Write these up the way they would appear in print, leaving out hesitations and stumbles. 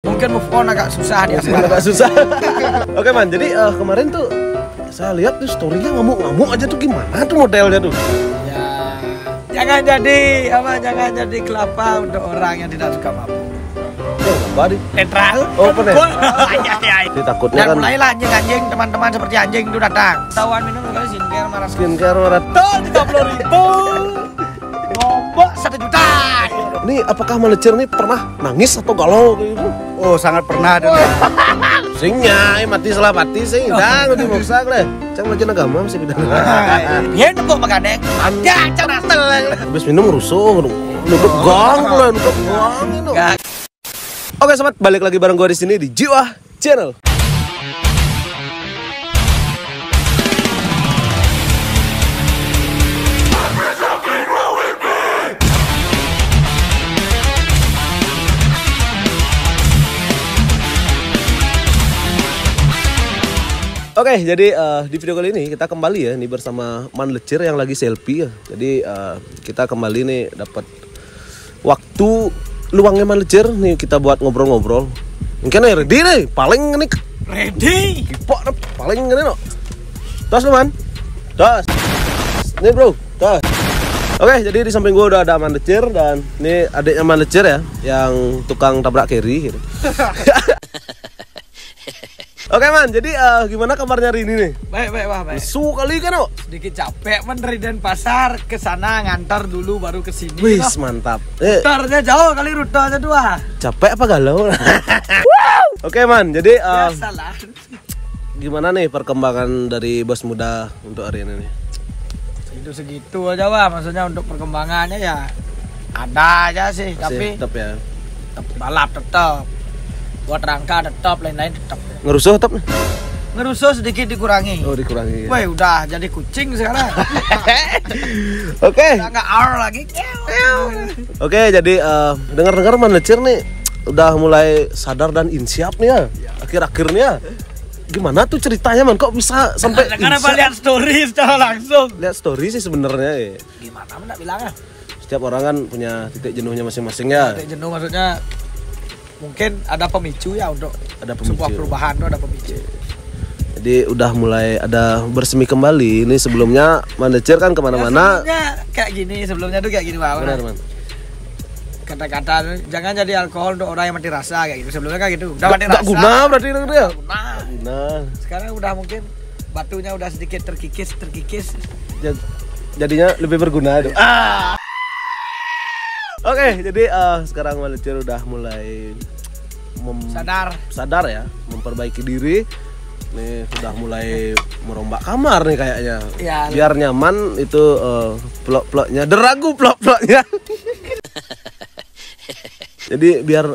Mungkin move on agak susah dia. Agak susah. Oke man, jadi kemarin tuh saya lihat tuh story-nya ngamuk-ngamuk aja tuh, gimana tuh modelnya tuh? Ya, jangan jadi kelapa untuk orang yang tidak suka mabuk. Apa nih? Netral. Oh, apa nih? Jadi takutnya dan kan. mulailah anjing-anjing, teman-teman seperti anjing itu datang. Tawan minum kali Skincare marah. Betul, 30.000. Ngobok 1 juta. Ini apakah Malecir nih pernah nangis atau galau gitu? Oh, sangat pernah dan Singnya, mati salah mati sing. Dah, udah maksa le. Cang belajar agama masih bidang. Biar nunggu makannya. Ya, cara nastel. Habis minum rusuh, nutup gong lah, nutup gong itu. Oke sobat, balik lagi bareng gue di sini di Jiwa Channel. Oke, jadi di video kali ini kita kembali ya nih bersama Malecir yang lagi selfie ya. Jadi kita kembali nih dapat waktu luangnya Malecir nih kita buat ngobrol-ngobrol. Mungkin nih ready nih, paling ini Ready. kipok paling ini no. Tos teman. Tos. Nih bro, tos. Oke, jadi di samping gua udah ada Malecir dan ini adiknya Malecir ya yang tukang tabrak carry gitu. Oke man, jadi gimana kabarnya hari ini nih? Baik, wah baik. Su kali kan no? Sedikit capek men dari Denpasar ke sana ngantar dulu baru ke sini. Wis mantap. Rutenya jauh kali rutenya 2. Capek apa galau? Oke man, jadi Biasalah. gimana nih perkembangan dari bos muda untuk hari ini nih? Segitu aja wah, maksudnya untuk perkembangannya ya ada aja sih, tapi tetap ya. balap tetap. Buat rangka tetap, lain-lain tetap. Ngerusuh tetap nih? Ngerusuh sedikit dikurangi. Oh dikurangi. Ya. Woi udah jadi kucing sekarang. Oke. Udah nggak ar lagi. Oke, jadi dengar-dengar Malecir nih udah mulai sadar dan insiap nih ya. Akhir-akhirnya. Gimana tuh ceritanya man? Kok bisa sampai karena lihat story secara langsung. Lihat story sih sebenarnya ya. Gimana enggak bilangnya? Setiap orang kan punya titik jenuhnya masing-masing ya. Titik jenuh maksudnya mungkin ada pemicu ya untuk Ada pemicu. sebuah perubahan tuh ada pemicu. Jadi udah mulai ada bersemi kembali. Ini sebelumnya Malecir kan kemana-mana. Sebelumnya kayak gini, sebelumnya tuh kayak gini Pak. Benar man. Kata-kata jangan jadi alkohol untuk orang yang mati rasa kayak gitu. Sebelumnya kayak gitu. Udah mati Gak rasa. guna berarti itu dia. Guna. Sekarang udah mungkin batunya udah sedikit terkikis. Jadinya lebih berguna itu. Oke, jadi sekarang Malecir udah mulai sadar ya, memperbaiki diri. Nih udah mulai merombak kamar nih kayaknya. Ya, biar nyaman itu plok-ploknya, deragu plok-ploknya. Jadi biar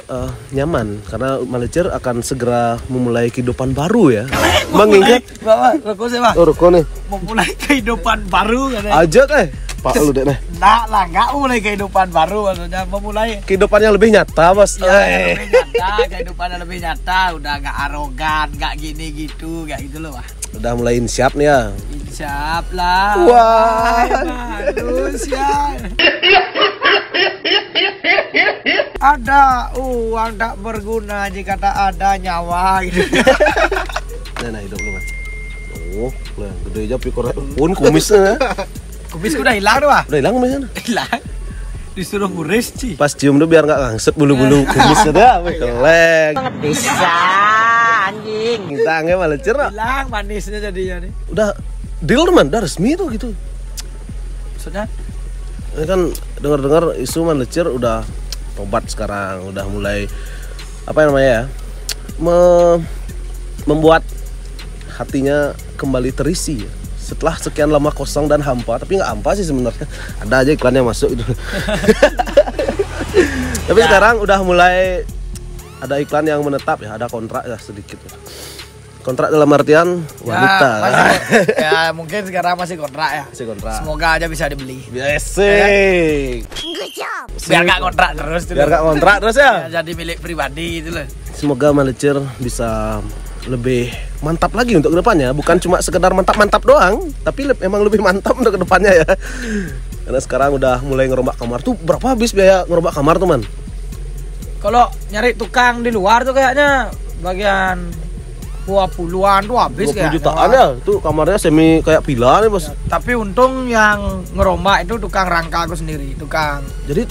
nyaman karena Malecir akan segera memulai kehidupan baru ya. Mengingat rokok sih Pak. Oh, rokok nih. Memulai kehidupan baru katanya. Aja teh. Pak lu deh nih. Nggak mulai kehidupan baru maksudnya memulai Kehidupan yang lebih nyata, Bos. ya, lebih nyata, kehidupan yang lebih nyata, udah nggak arogan, nggak gini gitu, kayak gitu loh, Pak. Udah mulai insiap nih ya. Siap lah. Wah. Manusia. Ada uang tak berguna jika tak ada nyawa gitu. Nah hidup lu Mas. Oh, lah gede aja pikir pun kumisnya. Kumisku udah hilang tuh, Pak. Udah hilang kumisnya. Hilang. Disuruh nguris, Ci. Pas cium tuh biar nggak ngangset bulu-bulu kumisnya dah, keleng. Bisa anjing. Tangannya Malecir. Hilang manisnya jadinya nih. Udah deal teman, udah resmi tuh gitu. Maksudnya Ini kan dengar-dengar isu Malecir udah tobat sekarang, udah mulai apa namanya ya? Membuat hatinya kembali terisi ya. Setelah sekian lama kosong dan hampa, tapi nggak hampa sih sebenarnya. Ada aja iklan yang masuk itu. Tapi ya. Sekarang udah mulai ada iklan yang menetap ya, ada kontrak ya sedikit ya. Kontrak dalam artian wanita. Ya mungkin sekarang masih kontrak ya. Masih kontrak. Semoga aja bisa dibeli. Biasa. Biar nggak kontrak terus. Biar nggak kontrak terus ya. Jadi milik pribadi itu loh. Semoga Malecir bisa lebih mantap lagi untuk kedepannya. Bukan cuma sekedar mantap-mantap doang, tapi emang lebih mantap untuk kedepannya ya. Karena sekarang udah mulai ngerombak kamar tuh. Berapa habis biaya ngerombak kamar tuh man? Kalau nyari tukang di luar tuh kayaknya bagian 20-an tuh habis 20 kayaknya. jutaan ya. Tuh kamarnya semi kayak villa nih, Bos. Ya, tapi untung yang ngerombak itu tukang rangka aku sendiri, tukang. Jadi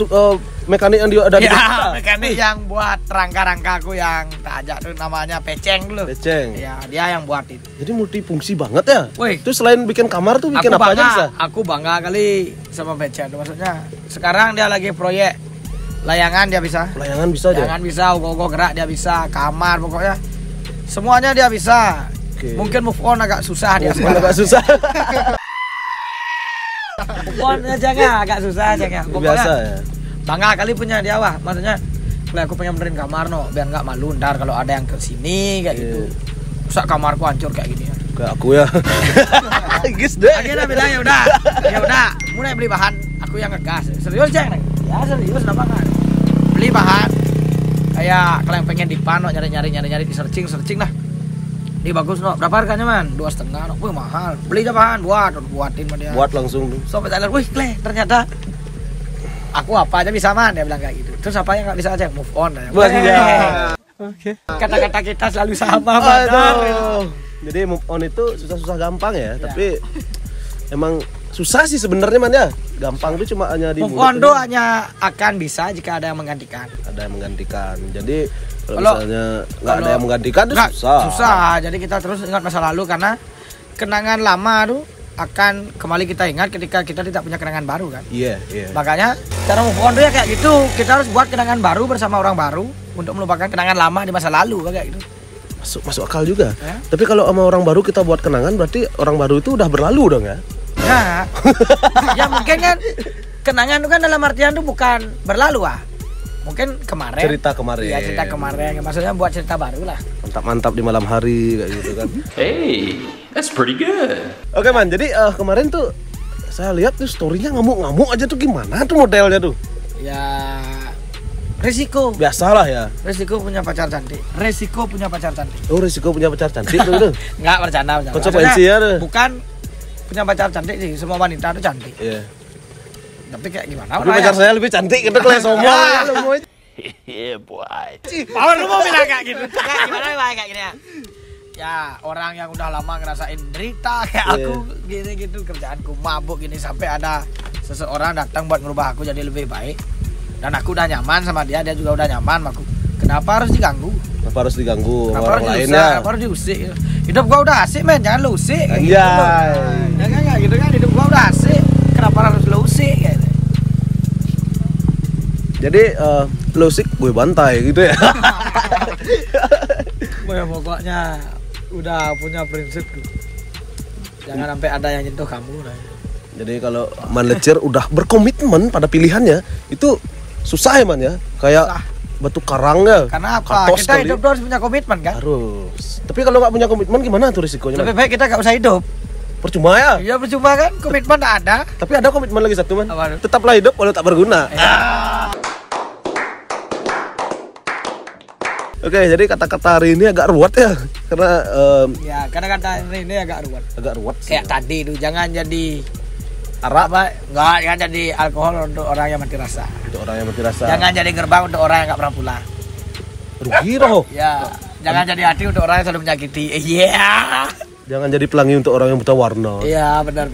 mekanik yang dia ada di Ya, mekanik yang buat rangka-rangka aku yang tak ajak tuh namanya Peceng dulu. Peceng. Ya, dia yang buat itu. Jadi multifungsi banget ya. Wih, Itu selain bikin kamar tuh bikin apa aja bisa? Aku bangga kali sama Peceng. Maksudnya sekarang dia lagi proyek layangan dia bisa. Layangan bisa aja. Layangan bisa, ugo-ugo gerak dia bisa, kamar pokoknya. Semuanya dia bisa. Oke. Mungkin move on agak susah dia. Move on agak susah. Move on aja nggak, agak susah aja nggak. Biasa ya. Bangga kali punya dia wah. Maksudnya, kalau aku pengen benerin kamar no, biar nggak malu ntar kalau ada yang ke sini kayak gitu. Masa kamarku hancur kayak gini ya. Kayak aku ya. Gis deh. Akhirnya bilang ya udah, mulai beli bahan. Aku yang ngegas. Serius Jeng? Ya serius, kenapa nggak? Beli bahan. Kayak kalau yang pengen dipano nyari di searching lah. Ini bagus no. Berapa harganya man? 2,5 no. Wih mahal. Beli aja bahan buatin sama dia. Buat langsung tuh. Sampai Thailand, wih Kle, ternyata aku apa aja bisa man, dia bilang kayak gitu. Terus apa yang nggak bisa aja move on. Oke. Kata-kata kita selalu sama Aduh. Jadi move on itu susah-susah gampang ya, tapi emang susah sih sebenarnya man ya. Gampang tuh cuma hanya di move on tuh hanya akan bisa jika ada yang menggantikan. Ada yang menggantikan. Jadi kalau misalnya nggak ada yang menggantikan tuh susah. Jadi kita terus ingat masa lalu karena kenangan lama tuh akan kembali kita ingat ketika kita tidak punya kenangan baru kan. Iya. Makanya cara move on tuh ya kayak gitu. Kita harus buat kenangan baru bersama orang baru untuk melupakan kenangan lama di masa lalu kayak gitu. Masuk akal juga. Ya? Tapi kalau sama orang baru kita buat kenangan berarti orang baru itu udah berlalu dong ya? Nah, ya mungkin kan kenangan itu kan dalam artian tuh bukan berlalu mungkin kemarin. Cerita kemarin. Iya cerita kemarin. Maksudnya buat cerita baru lah. Mantap-mantap di malam hari kayak gitu kan. Hey, that's pretty good. Oke man, jadi kemarin tuh saya lihat tuh story-nya ngamuk-ngamuk aja tuh gimana tuh modelnya tuh? Ya resiko. Biasalah ya. Resiko punya pacar cantik. Oh resiko punya pacar cantik tuh. Enggak bercanda. Konsekuensinya tuh. Bukan punya pacar cantik sih, semua wanita tuh cantik. Iya. Tapi kayak gimana? Tapi pacar saya lebih cantik gitu kayak sombong ya lu mau. Yeah, boy. Power lu mau bilang kayak gitu. Gimana kayak gini ya? Ya, orang yang udah lama ngerasain derita kayak aku gini gitu, kerjaanku mabuk gini sampai ada seseorang datang buat merubah aku jadi lebih baik. Dan aku udah nyaman sama dia juga udah nyaman sama aku. Kenapa harus diganggu? Kenapa harus diganggu Kenapa orang lainnya? Kenapa harus diusik? Hidup gua udah asik men, jangan lu usik. Iya. Jangan kayak gitu kan, hidup gua udah asik. Kenapa harus lu usik kayak gitu? Jadi lo usik gue bantai gitu ya. Ya pokoknya udah punya prinsip tuh. Jangan sampai ada yang nyentuh kamu lah. Jadi kalau man lecir udah berkomitmen pada pilihannya itu susah ya man ya. Kayak Susah. batu karang ya. Karena apa? Katos Kita kali. hidup tuh harus punya komitmen kan? Harus. Tapi kalau nggak punya komitmen gimana tuh risikonya? Lebih Man? baik kita gak usah hidup. Percuma ya. Iya percuma kan, komitmen tak ada. Tapi ada komitmen lagi satu man. Apa tuh? Tetaplah hidup walau tak berguna. Oke, jadi kata-kata hari ini agak ruwet ya. Karena Ya kadang-kadang ini agak ruwet. agak ruwet sih. Kayak tadi tuh jangan jadi Arak apa? Enggak, jangan jadi alkohol untuk orang yang mati rasa. untuk orang yang mati rasa. Jangan jadi gerbang untuk orang yang gak pernah pulang. Rugi loh. Ya, jangan jadi hati untuk orang yang selalu menyakiti. Iya. Jangan jadi pelangi untuk orang yang buta warna. Iya, benar.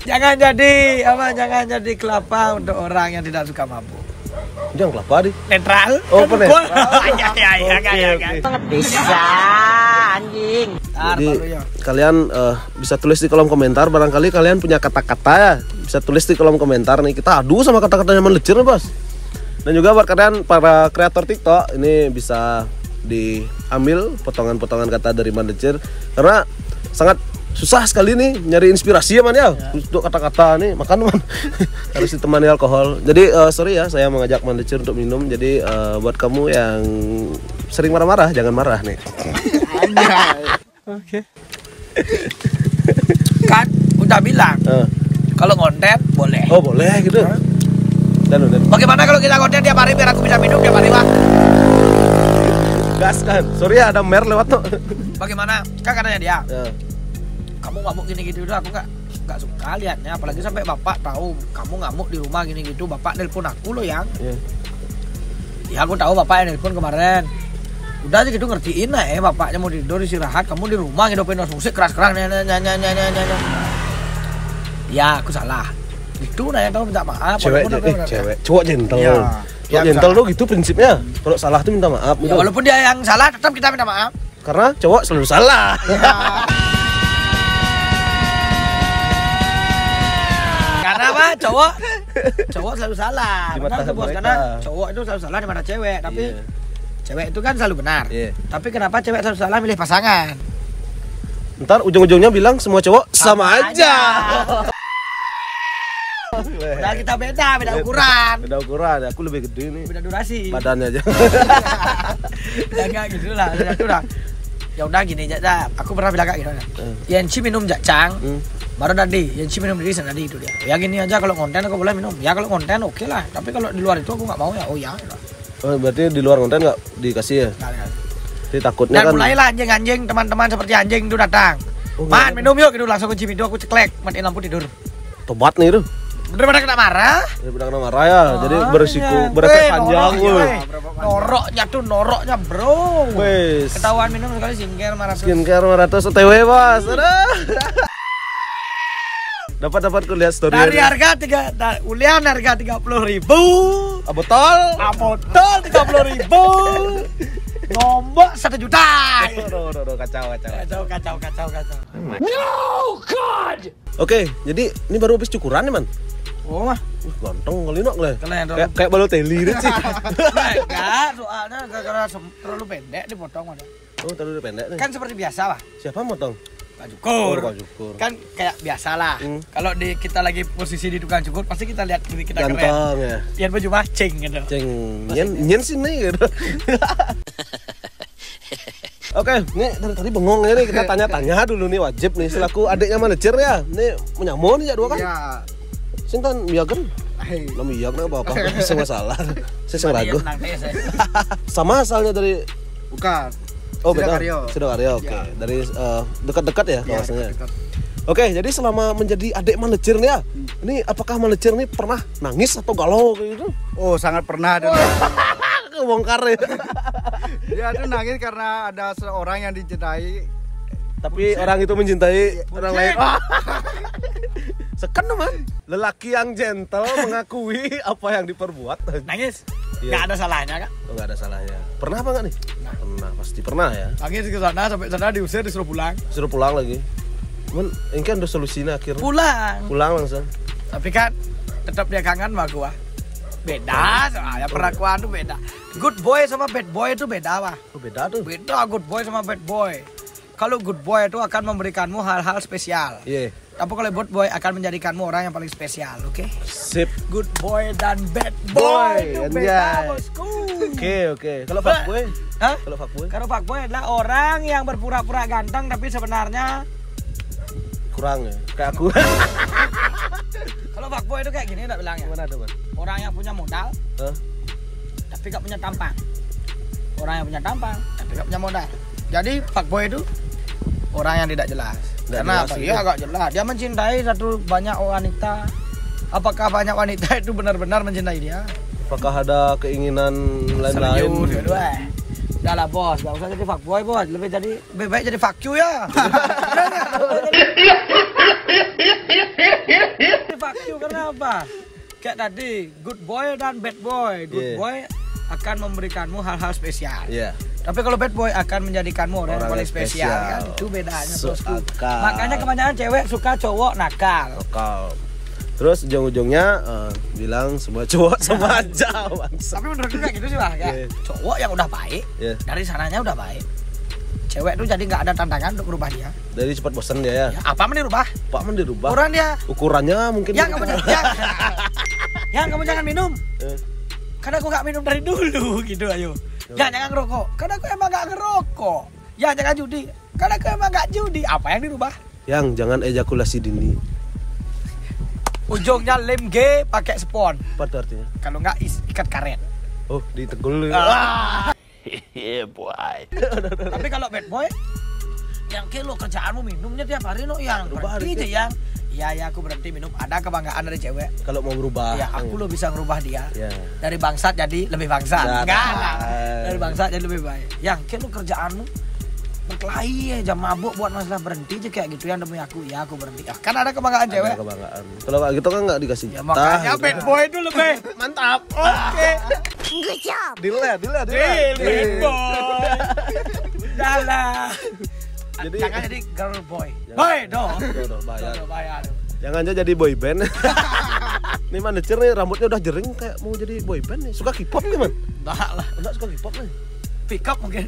Jangan jadi kelapa untuk orang yang tidak suka mabuk. Jangan kelapa di. Netral. Oh, netral. Iya. Bisa anjing. Jadi kalian bisa tulis di kolom komentar. Barangkali kalian punya kata-kata ya. Bisa tulis di kolom komentar nih. Kita adu sama kata-katanya melecir nih bos. Dan juga buat kalian para kreator TikTok ini bisa diambil potongan-potongan kata dari melecir karena sangat susah sekali nih nyari inspirasi ya man ya. Untuk kata-kata nih makan man harus ditemani alkohol. Jadi sorry ya saya mengajak melecir untuk minum. Jadi buat kamu yang sering marah-marah jangan marah nih. Oke. Kan udah bilang kalau ngonten boleh. Oh boleh gitu. Dan Bagaimana kalau kita konten tiap hari biar aku bisa minum tiap hari, Pak? gas kan. Sorry ya ada mer lewat tuh. Bagaimana? Kan katanya dia, Ya. kamu ngamuk gini-gitu udah aku nggak suka liatnya, apalagi sampai bapak tahu kamu ngamuk di rumah gini gitu, bapak nelpon aku loh yang. Ya. Ya aku tahu bapak yang nelpon kemarin. Udah aja gitu ngertiin lah bapaknya mau tidur istirahat, kamu di rumah ngidupin musik keras-keras nyanyi. Ya aku salah. Itu nanya tahu minta maaf. Cewek, cowok gentle. Ya, Cowok gentle tuh gitu prinsipnya. Kalau salah tuh minta maaf gitu. Ya, walaupun dia yang salah tetap kita minta maaf. Karena cowok selalu salah. Ya. Karena apa? Cowok selalu salah. Di mata Bos, mereka. karena cowok itu selalu salah di mata cewek, tapi cewek itu kan selalu benar. Tapi kenapa cewek selalu salah milih pasangan? Ntar ujung-ujungnya bilang semua cowok sama aja. Udah kita beda ukuran. Beda ukuran, aku lebih gede nih. Beda durasi. Badannya aja. Ya enggak gitu lah. Ya udah gini aja. Aku pernah bilang kayak gitu kan. Yenci minum jacang. Baru tadi, Yenci minum diri sendiri itu dia. Ya gini aja kalau konten aku boleh minum. Ya kalau konten oke lah. Tapi kalau di luar itu aku nggak mau ya. Oh ya. Oh, berarti di luar konten nggak dikasih ya? Nggak. Jadi takutnya Dan kan. mulailah anjing-anjing teman-teman seperti anjing itu datang. Man minum yuk gitu langsung kunci pintu aku ceklek matiin lampu tidur. Tobat nih tuh. Daripada kena marah. Daripada kena marah ya. Jadi beresiko berefek panjang woi. Noroknya bro. Wes. Ketahuan minum sekali Skincare 100 OTW bos. Dapat kulihat story dari harga ulian harga 30.000. Botol 30.000. Nombok 1 juta. Kacau. No, God! Oke, jadi ini baru habis cukuran nih man. Oh mah. Ganteng kali nok lah. Keren, Kayak Balotelli deh sih. Enggak, soalnya gara-gara terlalu pendek dipotong mana. Oh, terlalu pendek nih. Kan seperti biasa lah. Siapa motong? Tukang cukur. Tukang cukur. Kan kayak biasa lah. Kalau kita lagi posisi di tukang cukur pasti kita lihat diri kita Ganteng keren. ya. Lihat baju matching gitu. Ceng, nyen sini gitu. Oke, nih dari tadi bengong nih kita tanya-tanya dulu nih wajib nih selaku adiknya manajer ya. Nih menyamo nih ya dua kan? Ya. Sing kan miyagen. Lah miyak apa-apa, sing masalah. Saya sing ragu. Sama asalnya dari Bukan. Oh, beda. Sidoarjo. Sidoarjo, oke. Ya. Dari dekat-dekat ya Ya, kawasannya. dekat. Oke, jadi selama menjadi adik manajer nih ya. Ini apakah manajer nih pernah nangis atau galau kayak gitu? Oh, sangat pernah ada. Kebongkar ya. Dia tuh nangis karena ada seorang yang dicintai. Tapi orang itu mencintai orang lain. Seken man. Lelaki yang gentle mengakui apa yang diperbuat. Nangis. Iya. Nggak ada salahnya kan? Oh, nggak ada salahnya. Pernah apa nggak nih? Pernah, pasti pernah ya. Nangis ke sana sampai sana diusir disuruh pulang. Suruh pulang lagi. Cuman ini kan udah solusinya akhirnya. Pulang Langsung. Tapi kan tetap dia kangen sama gua. Beda soalnya perlakuan tuh beda. Good boy sama bad boy itu beda apa? Oh, beda tuh. Beda good boy sama bad boy. Kalau good boy itu akan memberikanmu hal-hal spesial. Iya. Tapi kalau bad boy akan menjadikanmu orang yang paling spesial, oke? Sip. Good boy dan bad Boy, boy itu beda, anjay. bosku. Oke. Kalau fuckboy? Hah? Kalau fuckboy? Kalau fuckboy adalah orang yang berpura-pura ganteng tapi sebenarnya Kurang ya. Kayak aku. kalau fuckboy itu kayak gini enggak bilangnya. Gimana tuh, Man? Orang yang punya modal Hah? tapi gak punya tampang. Orang yang punya tampang tapi gak punya modal. Jadi fuckboy itu orang yang tidak jelas. Nggak Karena jelas apa? itu. Dia agak jelas. Dia mencintai banyak wanita. Apakah banyak wanita itu benar-benar mencintai dia? Apakah ada keinginan lain-lain? Serius, gitu, Udah lah bos, gak usah jadi fuckboy bos. Lebih baik jadi fuck you ya. Jadi fuck you karena apa? Kayak tadi, good boy dan bad boy. Good Yeah. boy akan memberikanmu hal-hal spesial. Iya. Tapi kalau bad boy akan menjadikanmu orang yang Orang paling yang spesial. spesial. Kan? Itu bedanya bosku. Seakal. Makanya kebanyakan cewek suka cowok nakal. Lokal. Terus ujung-ujungnya bilang semua cowok sama aja. Bangsa. Tapi menurut gue kayak gitu sih, Bang. Ya. Yeah. Cowok yang udah baik, Yeah. dari sananya udah baik. Cewek tuh jadi nggak ada tantangan untuk merubah dia. Dari cepat bosan dia ya. Ya, apa mau dirubah? Pak man dirubah. Orang dia. Ukurannya mungkin. Yang kamu kamu jangan minum. Eh, Karena aku nggak minum dari dulu gitu ayo. Ya jangan ngerokok. Karena aku emang nggak ngerokok. Ya jangan judi. Karena aku emang nggak judi. Apa yang dirubah? Yang jangan ejakulasi dini. Ujungnya lem G pakai spon. Apa itu artinya? Kalau nggak ikat karet. Oh, ditegul. Yeah, boy. Tapi kalau bad boy, yang ke lo kerjaanmu minumnya tiap hari lo yang Rubah pergi hari aja ke. yang ya aku berhenti minum. Ada kebanggaan dari cewek. Kalau mau berubah. Ya aku lo bisa ngerubah dia. Ya. Dari bangsat jadi lebih bangsat. Nah, Enggak lah. Dari bangsat jadi lebih baik. Yang kayak lu kerjaanmu berkelahi aja mabuk buat masalah berhenti aja kayak gitu yang demi aku. Ya aku berhenti. Kan ada kebanggaan cewek. Ada kebanggaan. Kalau kayak gitu kan nggak dikasih Ya jatah. makanya gitu. bad boy itu lebih. Mantap. Oke. Deal ya. Bad boy. Udah lah. Jadi- Jangan jadi girl boy. Jangan. Boy dong. Tuh, bayar. Bayar. Jangan aja jadi boy band. Nih manajer nih rambutnya udah jering kayak mau jadi boy band nih. Suka K-pop nih man? Enggak lah. Enggak suka K-pop nih. Pick up mungkin.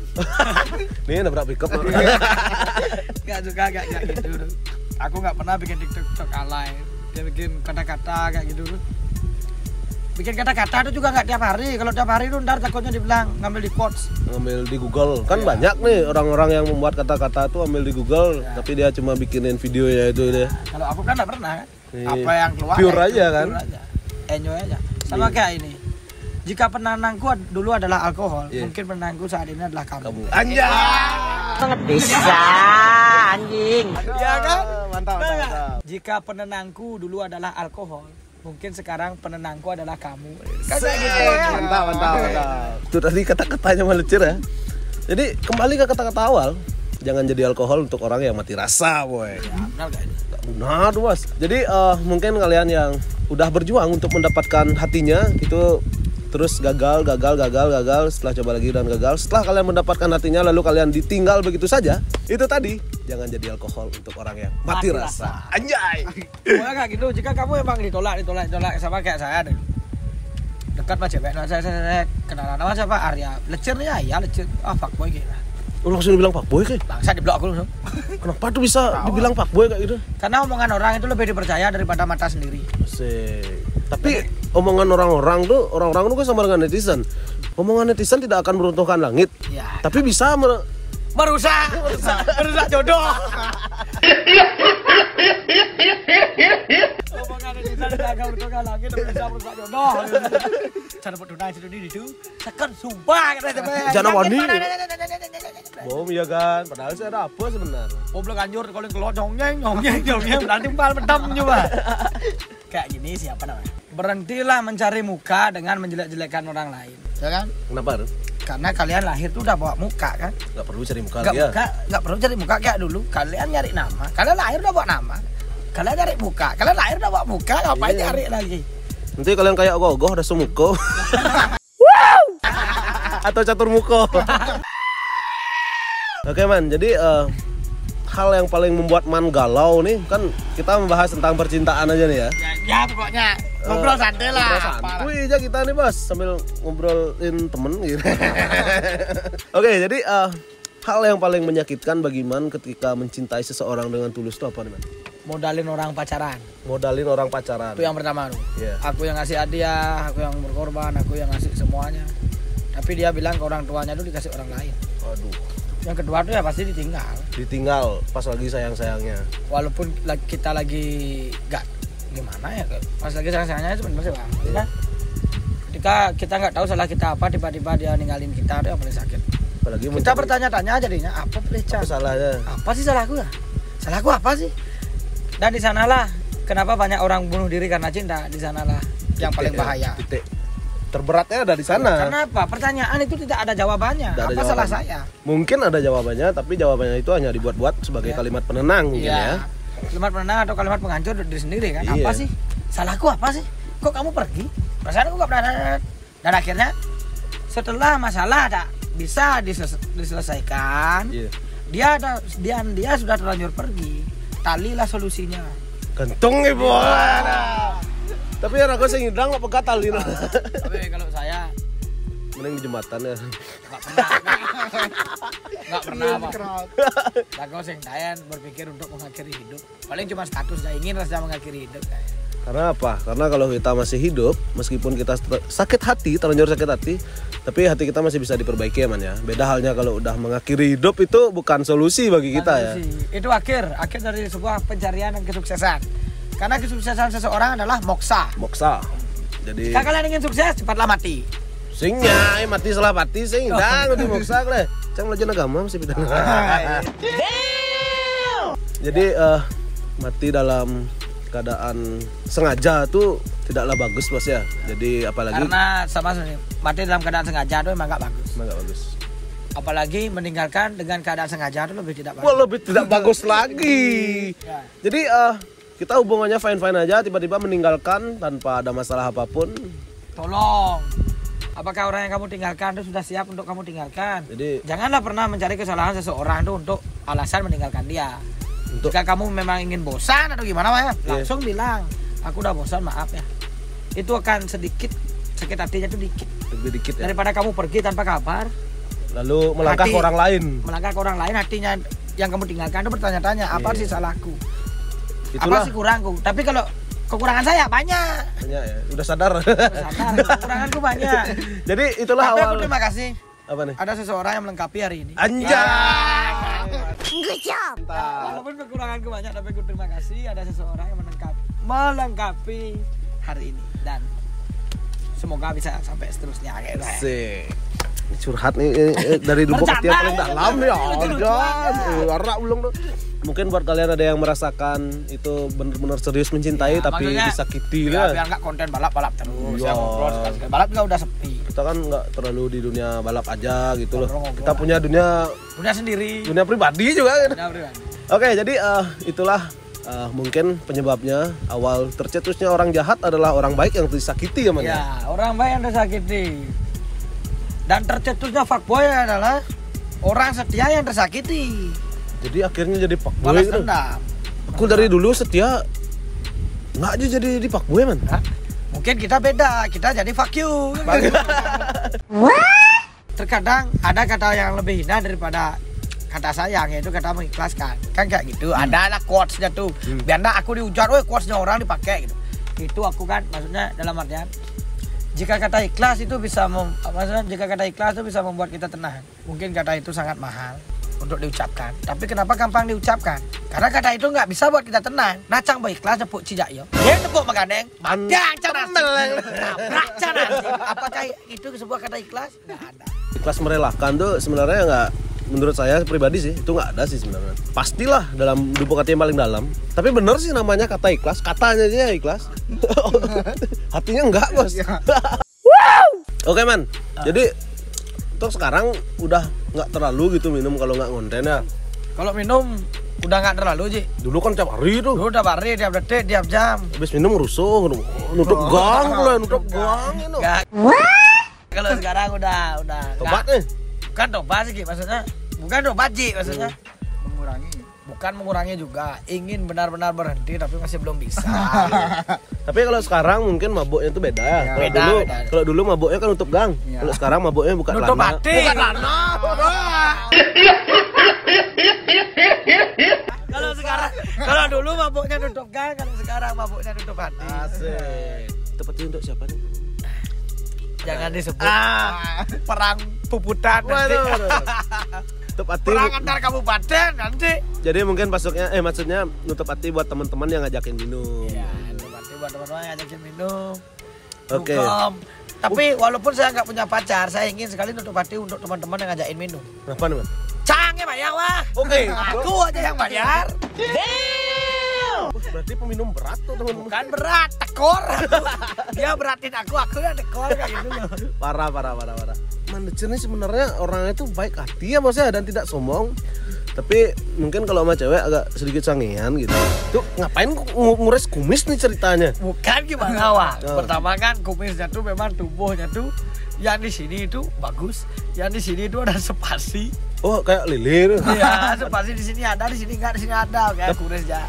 Nih nabrak pick up. Gak suka kayak gitu. Aku nggak pernah bikin TikTok alay. Dia bikin kata-kata kayak gitu. Bikin kata-kata itu juga nggak tiap hari. Kalau tiap hari itu ntar takutnya dibilang ngambil di quotes. Ngambil di Google. Kan Iya. banyak nih orang-orang yang membuat kata-kata tuh ambil di Google, tapi dia cuma bikinin videonya itu deh. Kalau aku kan nggak pernah kan. Iya. Apa yang keluar Pure ya itu, aja kan? pure aja. Enjoy aja. Sama Iya. kayak ini. Jika penenangku dulu adalah alkohol, Iya. mungkin penenangku saat ini adalah kamu. Kamu. Anjay. Bisa anjing. Ya kan? Mantap, Nah, mantap. jika penenangku dulu adalah alkohol, mungkin sekarang penenangku adalah kamu. Kayak gitu ya. Mantap. Itu tadi kata-katanya melecir ya. Jadi kembali ke kata-kata awal, jangan jadi alkohol untuk orang yang mati rasa, boy. Ya, benar gak ini? Benar tuh mas. Jadi mungkin kalian yang udah berjuang untuk mendapatkan hatinya itu terus gagal. Setelah coba lagi dan gagal. Setelah kalian mendapatkan hatinya lalu kalian ditinggal begitu saja. Itu tadi jangan jadi alkohol untuk orang yang mati rasa. Anjay. Pokoknya kayak gitu. Jika kamu emang ditolak sama kayak saya deh. Dekat sama cewek, nah, saya kenalan sama siapa? Arya. Lecirnya ya lecir. Ah fuckboy gitu. Lu langsung dibilang fuckboy kayak. Bangsa di blok aku langsung. Kenapa tuh bisa dibilang fuckboy kayak gitu? Karena omongan orang itu lebih dipercaya daripada mata sendiri. Asik. Tapi omongan orang-orang tuh kan sama dengan netizen. Omongan netizen tidak akan meruntuhkan langit. Ya. Tapi bisa Merusak jodoh. Omongan netizen tidak akan bertukar lagi dan bisa merusak jodoh. Cara berdunai itu sekan sumpah kata cewek. Jangan wani. Bom ya kan. Padahal sih ada apa sebenarnya? Goblok anjur kalau kelot nyong-nyeng berarti empal pedam juga. Kayak gini siapa namanya? Berhentilah mencari muka dengan menjelek-jelekan orang lain. Ya kan? Kenapa? Karena kalian lahir tuh udah bawa muka kan? Gak perlu cari muka Gak lagi ya. nggak perlu cari muka kayak dulu. Kalian nyari nama. Kalian lahir udah bawa nama. Kalian nyari muka. Kalian lahir udah bawa muka. Ngapain Iya. nyari lagi? Nanti kalian kayak gogoh ada semuko. Atau catur muko. Oke man, jadi hal yang paling membuat man galau nih kan kita membahas tentang percintaan aja nih ya. Ya pokoknya ngobrol santai lah. Ngobrol santuy aja kita nih bos sambil ngobrolin temen gitu. Oke, jadi hal yang paling menyakitkan bagi man ketika mencintai seseorang dengan tulus itu apa nih man? Modalin orang pacaran. Modalin orang pacaran. Itu yang pertama tuh. Iya. Aku yang ngasih hadiah, aku yang berkorban, aku yang ngasih semuanya. Tapi dia bilang ke orang tuanya dulu dikasih orang lain. Waduh. Yang kedua tuh ya pasti ditinggal. Ditinggal pas lagi sayang-sayangnya. Walaupun kita lagi gak gimana ya, pas lagi sayang-sayangnya itu benar sih bang. Ya. Ketika kita nggak tahu salah kita apa, tiba-tiba dia ninggalin kita, itu yang paling sakit. Apalagi Kita mencari- bertanya-tanya jadinya apa pelecah? apa salahnya? Apa sih salahku ya? Salahku apa sih? Dan di sanalah kenapa banyak orang bunuh diri karena cinta. Di sanalah yang paling Titik, bahaya. titik terberatnya ada di sana. Karena apa? Pertanyaan itu tidak ada jawabannya. Tidak ada Apa salah jawabannya. saya? Mungkin ada jawabannya, tapi jawabannya itu hanya dibuat-buat sebagai Ya. kalimat penenang mungkin ya. Kalimat penenang atau kalimat penghancur diri sendiri kan? Iya. Apa sih? Salahku apa sih? Kok kamu pergi? Perasaan aku gak pernah ada. Dan akhirnya setelah masalah tak bisa diselesaikan, Iya. dia sudah terlanjur pergi. Talilah solusinya. Gantong ibu. Tapi ya aku sing hidang apa gatal ini. Tapi kalau saya Mending di jembatan ya. nggak pernah apa. Aku sing dayan berpikir untuk mengakhiri hidup. Paling cuma status saya ingin rasa mengakhiri hidup. Karena apa? Karena kalau kita masih hidup, meskipun kita sakit hati, terlanjur sakit hati, tapi hati kita masih bisa diperbaiki ya man ya. Beda halnya kalau udah mengakhiri hidup itu bukan solusi bagi kita ya. Itu akhir dari sebuah pencarian dan kesuksesan. Karena kesuksesan seseorang adalah moksa. Moksa. Jadi Jika kalian ingin sukses, cepatlah mati. sing nyai mati salah mati sing dang di moksa le. Cang belajar agama masih bidang. Jadi mati dalam keadaan sengaja tuh tidaklah bagus bos ya. Jadi apalagi Karena sama sebenarnya mati dalam keadaan sengaja itu emang nggak bagus. emang nggak bagus. Apalagi meninggalkan dengan keadaan sengaja itu lebih tidak bagus. Wah, lebih tidak bagus lagi. Ya. Jadi kita hubungannya fine-fine aja, tiba-tiba meninggalkan tanpa ada masalah apapun. Tolong, apakah orang yang kamu tinggalkan itu sudah siap untuk kamu tinggalkan? Jadi Janganlah pernah mencari kesalahan seseorang itu untuk alasan meninggalkan dia. untuk Jika kamu memang ingin bosan atau gimana ya, langsung bilang, aku udah bosan, maaf ya. Itu akan sedikit sakit hatinya itu dikit. lebih dikit ya. Daripada kamu pergi tanpa kabar, Lalu melangkah Hati. ke orang lain. melangkah ke orang lain, hatinya yang kamu tinggalkan itu bertanya-tanya, apa sih salahku? Itulah Apa sih kurangku? Tapi kalau kekurangan saya banyak. ya, udah sadar. Sadar, kekuranganku banyak. Jadi itulah Tapi aku awal. terima kasih. Apa nih? Ada seseorang yang melengkapi hari ini. Anjay. Walaupun kekuranganku banyak, tapi aku terima kasih ada seseorang yang melengkapi hari ini dan semoga bisa sampai seterusnya kayak gitu. Sih. Ini curhat nih dari lubuk hati yang paling dalam ya. Warna ulung tuh. Mungkin buat kalian ada yang merasakan itu benar-benar serius mencintai Ya, tapi maksudnya, disakiti Ya, lah. biar nggak konten balap-balap terus. Iya. Ya, ngobrol sekali-sekali. Balap juga udah sepi. Kita kan nggak terlalu di dunia balap aja gitu loh. Ngobrol-ngobrol. Kita punya dunia Punya sendiri. pribadi juga kan. Punya pribadi. Oke, jadi itulah mungkin penyebabnya awal tercetusnya orang jahat adalah orang baik yang disakiti ya, Man. Ya, orang baik yang tersakiti. Dan tercetusnya fuckboy adalah orang setia yang tersakiti. Jadi akhirnya jadi fuckboy Balas gitu. dendam. Aku dari dulu setia nggak aja jadi fuckboy, Man. Hah? Mungkin kita beda, kita jadi fuck you. Terkadang ada kata yang lebih hina daripada kata sayang, yaitu kata mengikhlaskan. Kan kayak gitu, ada lah quotes-nya tuh. Biar nggak aku diujar, quotes-nya orang dipakai gitu. Itu aku kan, maksudnya dalam artian jika kata ikhlas itu bisa jika kata ikhlas itu bisa membuat kita tenang. Mungkin kata itu sangat mahal untuk diucapkan. Tapi kenapa gampang diucapkan? Karena kata itu nggak bisa buat kita tenang. Nacang berikhlas tepuk cijak yo. Dia tepuk magadeng. Mandang cara nabrak cara. Apakah itu sebuah kata ikhlas? Nggak ada. Ikhlas merelakan tuh sebenarnya nggak, menurut saya pribadi sih itu nggak ada sih sebenarnya. Pastilah dalam lubuk hati yang paling dalam. Tapi bener sih namanya kata ikhlas, katanya aja ikhlas. Hatinya enggak, Bos. Oke, Man. Jadi untuk sekarang udah nggak terlalu gitu minum kalau nggak ngonten ya. Kalau minum udah nggak terlalu Ji. Dulu kan tiap hari tuh. Dulu udah hari, tiap detik, tiap jam. Habis minum rusuh, nutup gang pula, nutup gang itu. Nggak. Kalau sekarang udah Tobat nggak. nih. Bukan tobat sih Ji, maksudnya. Bukan tobat Ji, maksudnya. Mengurangi. Bukan mengurangi juga, ingin benar-benar berhenti tapi masih belum bisa. Tapi kalau sekarang mungkin mabuknya itu beda ya. Ya, beda. Kalau dulu mabuknya kan nutup gang. Ya. Kalau sekarang mabuknya buka Nutup lana. hati. Bukan lana. Kalau dulu mabuknya nutup gang, kalau sekarang mabuknya nutup hati. Asik. Tepatnya untuk siapa nih? Jangan disebut. Perang puputan nanti. Nutup hati. Perang antar kabupaten nanti. Jadi mungkin maksudnya nutup hati buat teman-teman yang ngajakin minum. Iya, nutup hati buat teman-teman yang ngajakin minum. Oke. Dugem. Tapi walaupun saya nggak punya pacar, saya ingin sekali nutup hati untuk teman-teman yang ngajakin minum. Kenapa nih, Man? Canggih bayar wah. Oke. Aku aja yang bayar. Berarti peminum berat tuh teman-teman. Bukan berat, tekor. Dia beratin aku yang tekor kayak gitu loh. Parah. Manajer nih sebenarnya orangnya itu baik hati ya, Bos ya, dan tidak sombong. Tapi mungkin kalau sama cewek agak sedikit sangean gitu. Tuh ngapain ngures kumis nih ceritanya? Bukan gimana wah. Oh. Pertama kan kumisnya tuh memang tubuhnya tuh yang di sini itu bagus, yang di sini itu ada spasi. Oh, kayak lilir. Iya, spasi di sini ada, di sini enggak, di sini ada kayak kumis ya.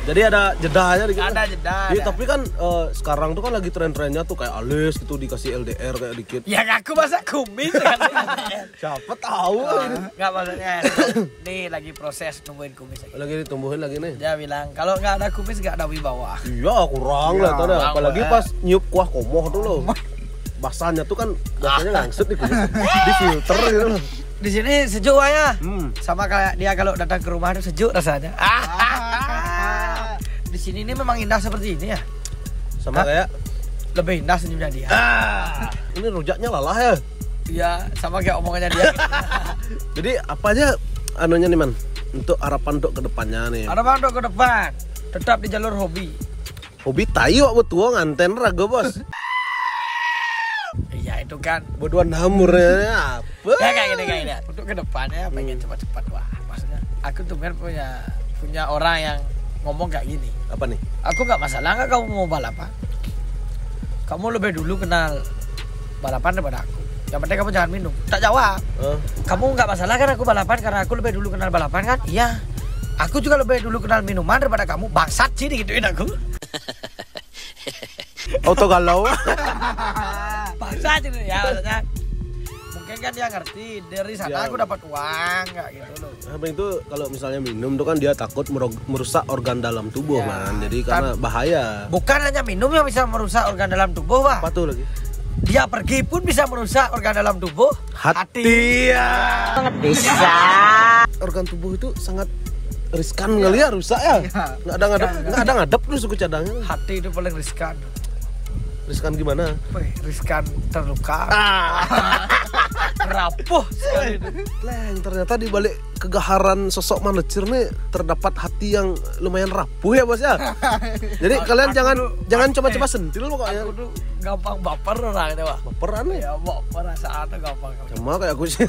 Jadi ada jedanya dikit. Ada jeda. Iya, ada. tapi kan sekarang tuh kan lagi tren-trennya tuh kayak alis gitu, dikasih LDR kayak dikit. Ya aku masa kumis kan. Siapa tahu. Enggak maksudnya. Nih lagi proses tumbuhin kumis lagi. Lagi ditumbuhin lagi nih. Dia bilang kalau nggak ada kumis nggak ada wibawa. Iya, kurang lah tanda. kurang Apalagi lah. pas nyup kuah komoh tuh loh. Basahnya tuh kan biasanya ngangset nih kumis. Di filter gitu loh. Di sini sejuk ya. Sama Sama kayak dia kalau datang ke rumah itu sejuk rasanya. Di sini ini memang indah seperti ini ya. sama kayak Lebih indah senyumnya dia. ini rujaknya lalah ya. Iya, sama kayak omongannya dia. Jadi apa aja anunya nih, Man? Untuk harapan untuk kedepannya nih. Harapan untuk ke depan tetap di jalur hobi. Hobi tayo betul nganten raga bos. Iya itu kan. Bodohan hamurnya apa? Ya kayak gini. Untuk ke depannya pengen cepat-cepat wah. Maksudnya aku tuh kan punya orang yang ngomong kayak gini. Apa nih? Aku nggak masalah nggak kamu mau balapan. Kamu lebih dulu kenal balapan daripada aku. Yang penting kamu jangan minum. Tak jawab. Kamu nggak masalah kan aku balapan karena aku lebih dulu kenal balapan kan? Iya. Aku juga lebih dulu kenal minuman daripada kamu. Bangsat sih digituin aku. Auto galau. Bangsat itu ya maksudnya. Mungkin kan dia ngerti dari sana Ya. aku dapat uang kayak gitu loh. Apa itu kalau misalnya minum tuh kan dia takut merusak organ dalam tubuh Ya, man. Jadi karena bahaya. Bukan hanya minum yang bisa merusak organ dalam tubuh, Pak. Apa tuh lagi? Dia pergi pun bisa merusak organ dalam tubuh. Hati. Ya. Bisa. Organ tubuh itu sangat riskan kali ya rusak ya. Nggak ada ngadep tuh suku cadangnya. Hati itu paling riskan. Riskan gimana? Riskan terluka. Rapuh sekali itu. Leng, ternyata di balik kegaharan sosok Manlecir nih terdapat hati yang lumayan rapuh ya bos ya. Jadi kalian jangan coba-coba sentil pokoknya. Aku tuh gampang baper orang itu, Pak. Baperan nih. Ya, baper saat gampang. Sama kayak aku sih.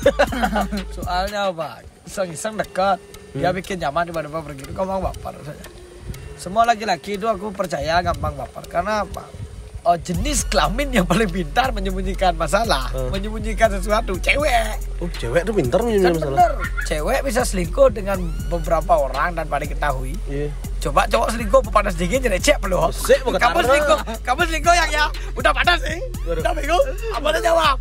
Soalnya apa? Iseng-iseng dekat. Dia bikin nyaman tiba-tiba pergi itu gampang baper saja. Semua laki-laki itu aku percaya gampang baper. Karena apa? Jenis kelamin yang paling pintar menyembunyikan masalah, menyembunyikan sesuatu, cewek. Oh, cewek tuh pintar Kan menyembunyikan masalah. bener, cewek bisa selingkuh dengan beberapa orang tanpa diketahui. Iya. Coba cowok selingkuh panas dingin jadi cek belum? Sik, bukan Kamu karena. kamu selingkuh yang ya udah panas sih. Udah bingung, apa dia jawab?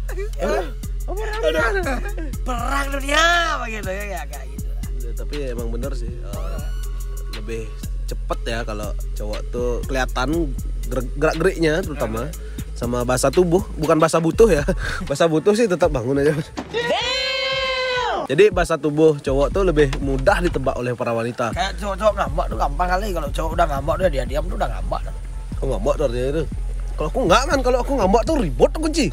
Perang dunia begitu ya kayak gitu. Ya, tapi emang bener sih. Lebih cepet ya kalau cowok tuh kelihatan gerak-geriknya terutama sama bahasa tubuh, bukan bahasa butuh ya. Bahasa butuh sih tetap bangun aja. Jadi bahasa tubuh cowok tuh lebih mudah ditebak oleh para wanita. Kayak cowok-cowok ngambak tuh gampang kali. Kalau cowok udah ngambak dia diam tuh udah ngambak. Aku ngambak tuh artinya itu. Kalau aku enggak man, kalau aku ngambak tuh ribut tuh kunci.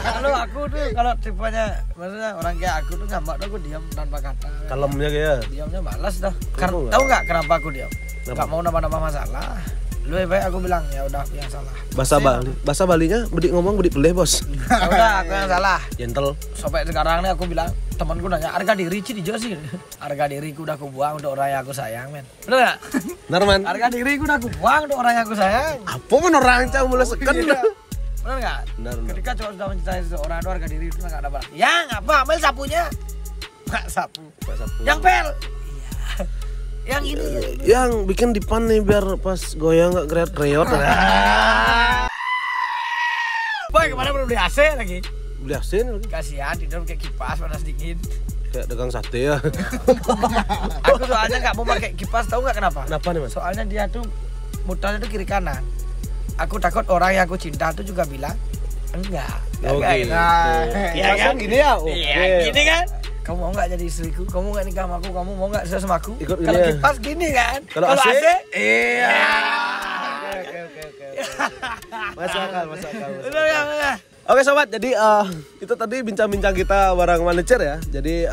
Kalau aku tuh kalau tipenya maksudnya orang kayak aku tuh ngambak tuh aku diam tanpa kata. Kalemnya kayak. Diamnya malas dah. Kamu Tahu nggak kenapa aku diam? Kenapa? Nggak mau nambah-nambah masalah. Lebih baik aku bilang ya udah aku yang salah. Bahasa Balinya bedik ngomong bedik peleh bos. Ya udah aku yang salah. Gentle. Sampai sekarang nih aku bilang temanku nanya harga diri Ci dijelasin. Harga diriku udah aku buang untuk orang yang aku sayang men. Bener nggak? Benar man. Harga diriku udah aku buang untuk orang yang aku sayang. Apa man orang cah mulai seken. Iya. Bener nggak? Benar. Ketika cowok sudah mencintai seseorang itu harga diri itu nggak ada barang. Ya ngapa ambil sapunya? Nggak sapu. Yang pel. Iya. Yang ini. Yang bikin dipan nih biar pas goyang nggak greot-greot. Boy kemarin belum beli AC lagi. Beli asin lagi. Kasihan tidur kayak kipas panas dingin. Kayak dagang sate ya. Aku soalnya nggak mau pakai kipas, tahu nggak kenapa? Kenapa nih mas? Soalnya dia tuh muternya tuh kiri kanan. Aku takut orang yang aku cinta tuh juga bilang enggak. Oh, Enggak, gitu. Iya kan? Gini ya? Oke. Iya, gini kan? Kamu mau nggak jadi istriku? Kamu nggak nikah sama aku? Kamu mau nggak susah sama aku? Ikut Kalau gini ya? kipas gini kan? Kalau AC? Iya. Oke. Masuk akal. Bener nggak, bener? Oke sobat, jadi itu tadi bincang-bincang kita bareng Manlecir ya. Jadi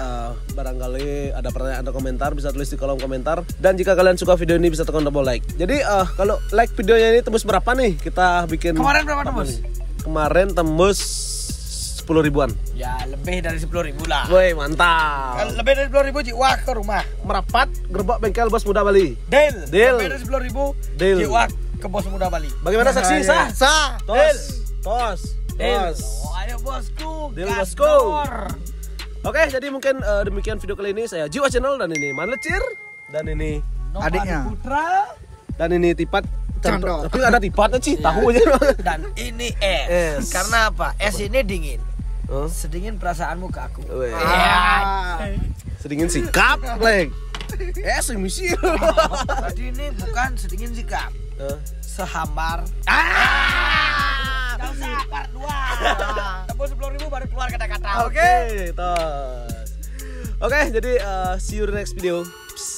barangkali ada pertanyaan atau komentar bisa tulis di kolom komentar. Dan jika kalian suka video ini bisa tekan tombol like. Jadi kalau like videonya ini tembus berapa nih? Kita bikin. Kemarin berapa tembus? Kemarin tembus 10 ribuan. Ya lebih dari 10.000 lah. Woi mantap. Lebih dari 10.000 jiwa ke rumah. Merapat gerbak bengkel Bos Muda Bali. Deal. Deal. Lebih dari 10.000 Deal. jiwa ke Bos Muda Bali. Bagaimana saksi sah? Sah. Tos. Deal. Oh, ayo bosku. Deal, gas bosku. door. Oke, jadi mungkin demikian video kali ini. Saya Jiwa Channel dan ini Manlecir dan ini Adiknya. Putra. dan ini Tipat. Candor. Tapi nggak ada tipatnya sih, tahu aja. Dan ini Es. Karena apa? Es ini dingin. Oh, Sedingin perasaanmu ke aku. weh. Iya. Sedingin sikap, Leng. Misi. Jadi ini bukan sedingin sikap. Sehambar. Gak usah part 2. Tembus 10.000 baru keluar kata-kata. Oke, tos. Oke, jadi see you in the next video. Peace.